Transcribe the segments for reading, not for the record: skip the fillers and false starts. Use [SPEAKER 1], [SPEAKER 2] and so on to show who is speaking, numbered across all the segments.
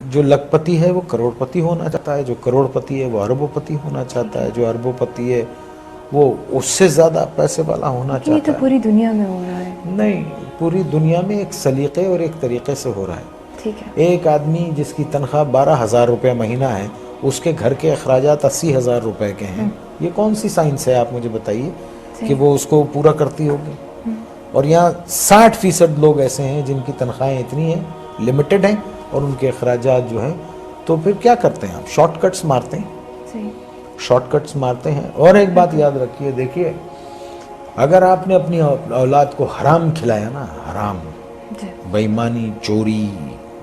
[SPEAKER 1] جو لکھپتی ہے وہ کروڑپتی ہونا چاہتا ہے، جو کروڑپتی ہے وہ اربوپتی ہونا چاہتا ہے، جو اربوپتی ہے وہ اس سے زیادہ پیسے والا ہونا
[SPEAKER 2] لیکن یہ تو
[SPEAKER 1] چاہتا ہے۔
[SPEAKER 2] پوری دنیا میں ہو رہا ہے۔
[SPEAKER 1] نہیں، پوری دنیا میں ایک سلیقے اور ایک طریقے سے ہو رہا ہے۔
[SPEAKER 2] ٹھیک ہے۔
[SPEAKER 1] ایک آدمی جس کی تنخواہ 12,000 روپے مہینہ ہے، اس کے گھر کے اخراجات 80,000 روپے کے ہیں، یہ کون سی سائنس ہے آپ مجھے بتائیے کہ وہ اس کو پورا کرتی ہوگی؟ اور یہاں 60% لوگ ایسے ہیں جن کی تنخواہیں اتنی ہیں، لمیٹڈ ہیں، اور ان کے اخراجات جو ہیں، تو پھر کیا کرتے ہیں آپ؟ شارٹ کٹس مارتے ہیں،
[SPEAKER 2] صحیح۔
[SPEAKER 1] شارٹ کٹس مارتے ہیں۔ اور ایک بات یاد رکھیے، دیکھیے اگر آپ نے اپنی اولاد کو حرام کھلایا نا، حرام،
[SPEAKER 2] جی
[SPEAKER 1] بے ایمانی، چوری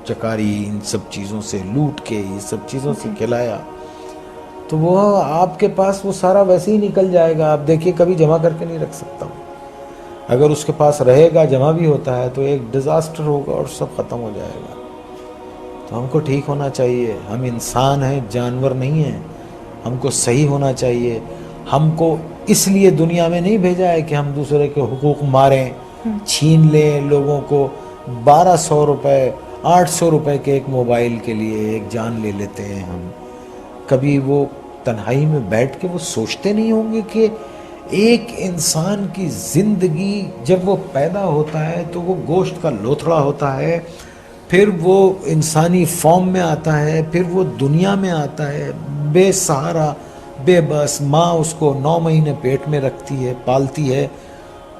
[SPEAKER 1] چکاری، ان سب چیزوں سے لوٹ کے، یہ سب چیزوں سے کھلایا، تو وہ آپ کے پاس وہ سارا ویسے ہی نکل جائے گا۔ آپ دیکھیے کبھی جمع کر کے نہیں رکھ سکتا ہوں، اگر اس کے پاس رہے گا، جمع بھی ہوتا ہے، تو ایک ڈیزاسٹر ہوگا اور سب ختم ہو جائے گا۔ تو ہم کو ٹھیک ہونا چاہیے، ہم انسان ہیں، جانور نہیں ہیں، ہم کو صحیح ہونا چاہیے۔ ہم کو اس لیے دنیا میں نہیں بھیجا ہے کہ ہم دوسرے کے حقوق ماریں، چھین لیں لوگوں کو۔ 1200 روپے، 800 روپے کے ایک موبائل کے لیے ایک جان لے لیتے ہیں ہم۔ کبھی وہ تنہائی میں بیٹھ کے وہ سوچتے نہیں ہوں گے کہ ایک انسان کی زندگی جب وہ پیدا ہوتا ہے تو وہ گوشت کا لوتھڑا ہوتا ہے، پھر وہ انسانی فارم میں آتا ہے، پھر وہ دنیا میں آتا ہے بے سہارا، بے بس، ماں اس کو 9 مہینے پیٹ میں رکھتی ہے، پالتی ہے،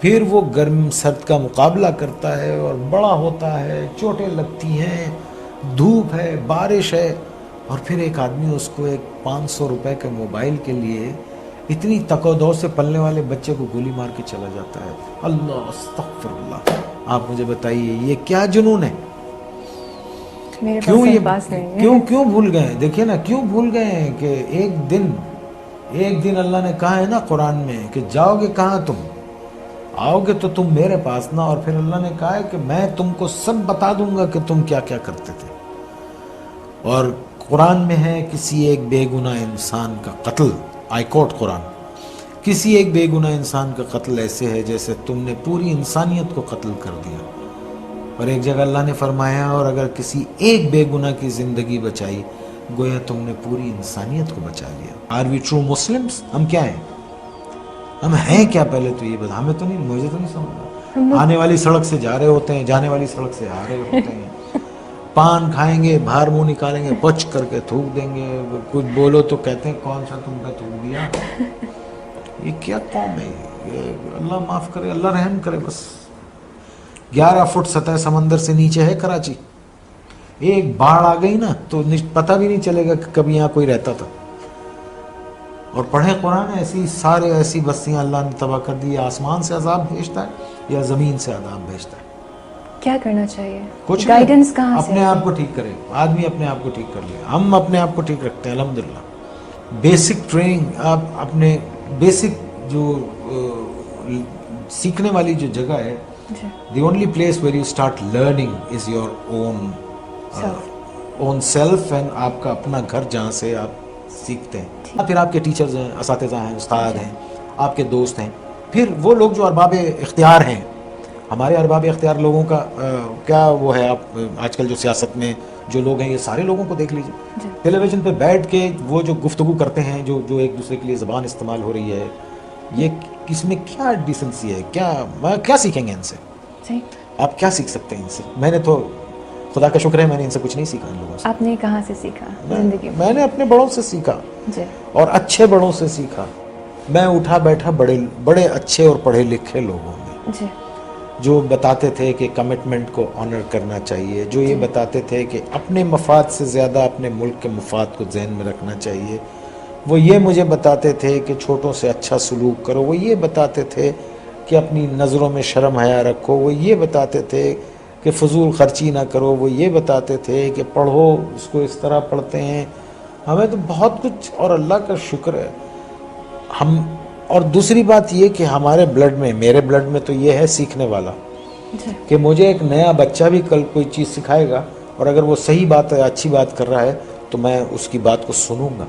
[SPEAKER 1] پھر وہ گرم سرد کا مقابلہ کرتا ہے اور بڑا ہوتا ہے، چوٹیں لگتی ہیں، دھوپ ہے، بارش ہے، اور پھر ایک آدمی اس کو ایک 500 روپے کے موبائل کے لیے اتنی تک و دو سے پلنے والے بچے کو گولی مار کے چلا جاتا ہے۔ اللہ استغفر اللہ۔ آپ مجھے بتائیے یہ کیا جنون ہے؟
[SPEAKER 2] میرے
[SPEAKER 1] کیوں
[SPEAKER 2] پاس
[SPEAKER 1] یہ
[SPEAKER 2] الفاظ نہیں ہے۔
[SPEAKER 1] کیوں بھول گئے ہیں؟ دیکھیے نا، کیوں بھول گئے ہیں کہ ایک دن اللہ نے کہا ہے نا قرآن میں کہ جاؤ گے کہاں تم؟ آؤ گے تو تم میرے پاس نا، اور پھر اللہ نے کہا ہے کہ میں تم کو سب بتا دوں گا کہ تم کیا کیا کرتے تھے۔ اور قرآن میں ہے کسی ایک بے گناہ انسان کا قتل، آئی کوٹ قرآن، کسی ایک بے گناہ انسان کا قتل ایسے ہے جیسے تم نے پوری انسانیت کو قتل کر دیا۔ اور ایک جگہ اللہ نے فرمایا اور اگر کسی ایک بے گناہ کی زندگی بچائی گویا تم نے پوری انسانیت کو بچا لیا۔ Are we true Muslims? ہم کیا ہیں؟ ہم ہیں کیا؟ پہلے تو یہ بتا، ہمیں تو نہیں، مجھے تو نہیں سمجھ۔ آنے والی سڑک سے جا رہے ہوتے ہیں، جانے والی سڑک سے آ رہے ہوتے ہیں، پان کھائیں گے، باہر منہ نکالیں گے، پچ کر کے تھوک دیں گے، کچھ بولو تو کہتے ہیں کون سا تم پہ تھوک دیا۔ یہ کیا قوم ہے یہ؟ اللہ معاف کرے، اللہ رحم کرے۔ بس 11 فٹ سطح سمندر سے نیچے ہے کراچی، ایک باڑھ آ گئی نا تو پتہ بھی نہیں چلے گا کہ کبھی یہاں کوئی رہتا تھا۔ اور پڑھیں قرآن، ایسی بستیاں اللہ نے تباہ کر دی۔ آسمان سے عذاب بھیجتا ہے یا زمین سے عذاب بھیجتا ہے؟
[SPEAKER 2] کیا کرنا چاہیے؟
[SPEAKER 1] کچھ
[SPEAKER 2] گائیڈنس کہاں سے؟
[SPEAKER 1] اپنے آپ کو ٹھیک کرے، آدمی اپنے آپ کو ٹھیک کر لے۔ ہم اپنے آپ کو ٹھیک رکھتے ہیں الحمدللہ۔ بیسک ٹریننگ، آپ اپنے بیسک جو سیکھنے والی جو جگہ ہے، the only place where you start learning is your own self, and آپ کا اپنا گھر جہاں سے آپ سیکھتے ہیں۔ پھر آپ کے ٹیچرز ہیں، اساتذہ ہیں، استاد ہیں، آپ کے دوست ہیں، پھر وہ لوگ جو ارباب اختیار ہیں۔ ہمارے ارباب اختیار لوگوں کا کیا وہ ہے؟ آپ آج کل جو سیاست میں جو لوگ ہیں، یہ سارے لوگوں کو دیکھ لیجئے، ٹیلی ویژن پہ بیٹھ کے وہ جو گفتگو کرتے ہیں، جو ایک دوسرے کے لیے زبان استعمال ہو رہی ہے، یہ اس میں کیا ڈیسنسی ہے؟ کیا سیکھیں گے ان سے؟ آپ کیا سیکھ سکتے ہیں ان سے؟ میں نے تو خدا کا شکر ہے میں نے ان سے کچھ نہیں سیکھا ان لوگوں سے۔
[SPEAKER 2] آپ نے کہاں سے سیکھا زندگی
[SPEAKER 1] میں نے اپنے بڑوں سے سیکھا، اور اچھے بڑوں سے سیکھا۔ میں اٹھا بیٹھا بڑے اچھے اور پڑھے لکھے لوگوں میں، جو بتاتے تھے کہ کمٹمنٹ کو آنر کرنا چاہیے، جو یہ بتاتے تھے کہ اپنے مفاد سے زیادہ اپنے ملک کے مفاد کو ذہن میں رکھنا چاہیے، وہ یہ مجھے بتاتے تھے کہ چھوٹوں سے اچھا سلوک کرو، وہ یہ بتاتے تھے کہ اپنی نظروں میں شرم حیا رکھو، وہ یہ بتاتے تھے کہ فضول خرچی نہ کرو، وہ یہ بتاتے تھے کہ پڑھو، اس کو اس طرح پڑھتے ہیں۔ ہمیں تو بہت کچھ، اور اللہ کا شکر ہے ہم۔ اور دوسری بات یہ کہ ہمارے بلڈ میں، میرے بلڈ میں تو یہ ہے سیکھنے والا، کہ مجھے ایک نیا بچہ بھی کل کوئی چیز سکھائے گا، اور اگر وہ صحیح بات ہے، اچھی بات کر رہا ہے، تو میں اس کی بات کو سنوں گا۔